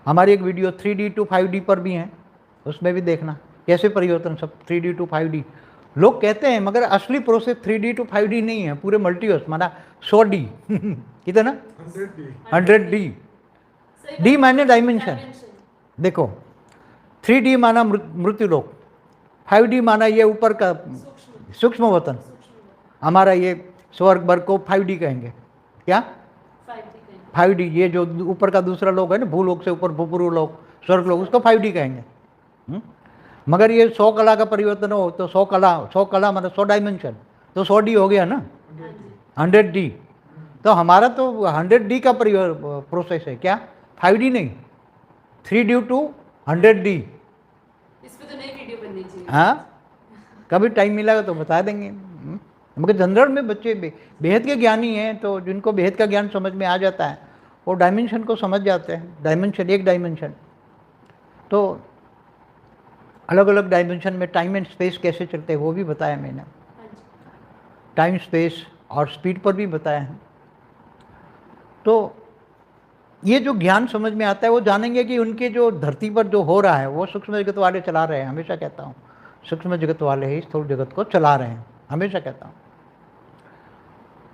हमारी एक video 3D to 5D पर भी है, उसमें भी देखना कैसे परिवर्तन सब 3D to 5D लोग कहते हैं, मगर असली प्रोसेस 3D to 5D नहीं है, पूरे मल्टीवर्स माना 100D कितना 100D। डी माने डायमेंशन। देखो 3D माना मृत्युलोक, 5D माना ये ऊपर का सूक्ष्म वतन, हमारा ये स्वर्ग वर्ग को 5D कहेंगे। क्या 5D, ये जो ऊपर का दूसरा लोक है ना, भूलोक से ऊपर भूपूर्व लोक, स्वर्ग लोक, उसको 5D कहेंगे। मगर ये 100 कला का परिवर्तन हो तो 100 कला मतलब 100 डायमेंशन, तो 100D हो गया ना, 100D। तो हमारा तो 100D का प्रोसेस है, क्या 5D नहीं, 3D to 100D। इस पे तो नई वीडियो बननी चाहिए। हाँ, कभी टाइम मिला तो बता देंगे। मगर जनरल में बच्चे बेहद के ज्ञानी हैं, तो जिनको बेहद का ज्ञान समझ में आ जाता है वो डायमेंशन को समझ जाते हैं। डायमेंशन, एक डायमेंशन, तो अलग अलग डायमेंशन में टाइम एंड स्पेस कैसे चलते हैं वो भी बताया मैंने, टाइम स्पेस और स्पीड पर भी बताया है। तो ये जो ज्ञान समझ में आता है वो जानेंगे कि उनके जो धरती पर जो हो रहा है वो सूक्ष्म जगत वाले चला रहे हैं। हमेशा कहता हूँ सूक्ष्म जगत वाले ही स्थूल जगत को चला रहे हैं, हमेशा कहता हूँ।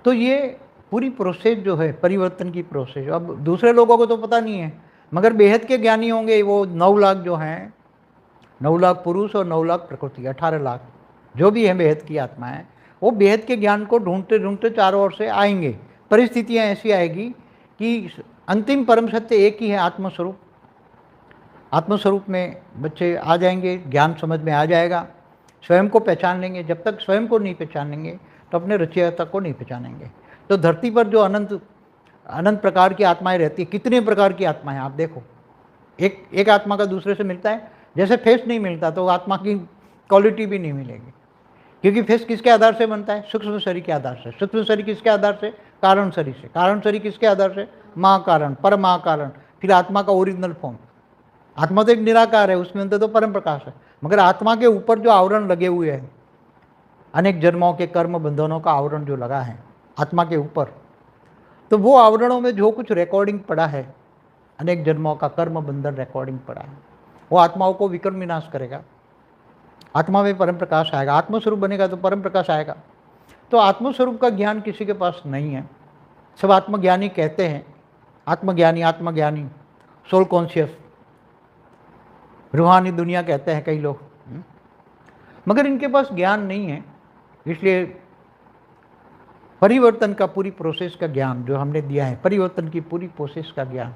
तो ये पूरी प्रोसेस जो है परिवर्तन की प्रोसेस, अब दूसरे लोगों को तो पता नहीं है, मगर बेहद के ज्ञानी होंगे वो 9 लाख जो हैं, 9 लाख पुरुष और 9 लाख प्रकृति, 18 लाख जो भी हैं बेहद की आत्माएं, वो बेहद के ज्ञान को ढूंढते ढूंढते चारों ओर से आएंगे। परिस्थितियाँ ऐसी आएगी कि अंतिम परम सत्य एक ही है, आत्मस्वरूप। आत्मस्वरूप में बच्चे आ जाएंगे, ज्ञान समझ में आ जाएगा, स्वयं को पहचान लेंगे। जब तक स्वयं को नहीं पहचानेंगे तो अपने रचयिता को नहीं पहचानेंगे। तो धरती पर जो अनंत प्रकार की आत्माएं रहती है, कितने प्रकार की आत्माएं आप देखो, एक आत्मा का दूसरे से मिलता है, जैसे फेस नहीं मिलता तो आत्मा की क्वालिटी भी नहीं मिलेगी, क्योंकि फेस किसके आधार से बनता है, सूक्ष्म शरीर के आधार से। सूक्ष्म शरीर किसके आधार से, कारण शरीर से। कारण शरीर किसके आधार से, महाकारण, पर महाकारण, फिर आत्मा का ओरिजिनल फॉर्म। आत्मा तो एक निराकार है, उसमें अंदर तो परम प्रकाश है, मगर आत्मा के ऊपर जो आवरण लगे हुए हैं, अनेक जन्मों के कर्म बंधनों का आवरण जो लगा है आत्मा के ऊपर, तो वो आवरणों में जो कुछ रिकॉर्डिंग पड़ा है, अनेक जन्मों का कर्म बंधन रिकॉर्डिंग पड़ा है, वो आत्माओं को विकर्म विनाश करेगा। आत्मा में परम प्रकाश आएगा, आत्मस्वरूप बनेगा तो परम प्रकाश आएगा। तो आत्मस्वरूप का ज्ञान किसी के पास नहीं है। सब आत्मज्ञानी कहते हैं, आत्मज्ञानी, सोल कॉन्शियस, रूहानी दुनिया कहते हैं कई लोग, मगर इनके पास ज्ञान नहीं है। इसलिए परिवर्तन का पूरी प्रोसेस का ज्ञान जो हमने दिया है, परिवर्तन की पूरी प्रोसेस का ज्ञान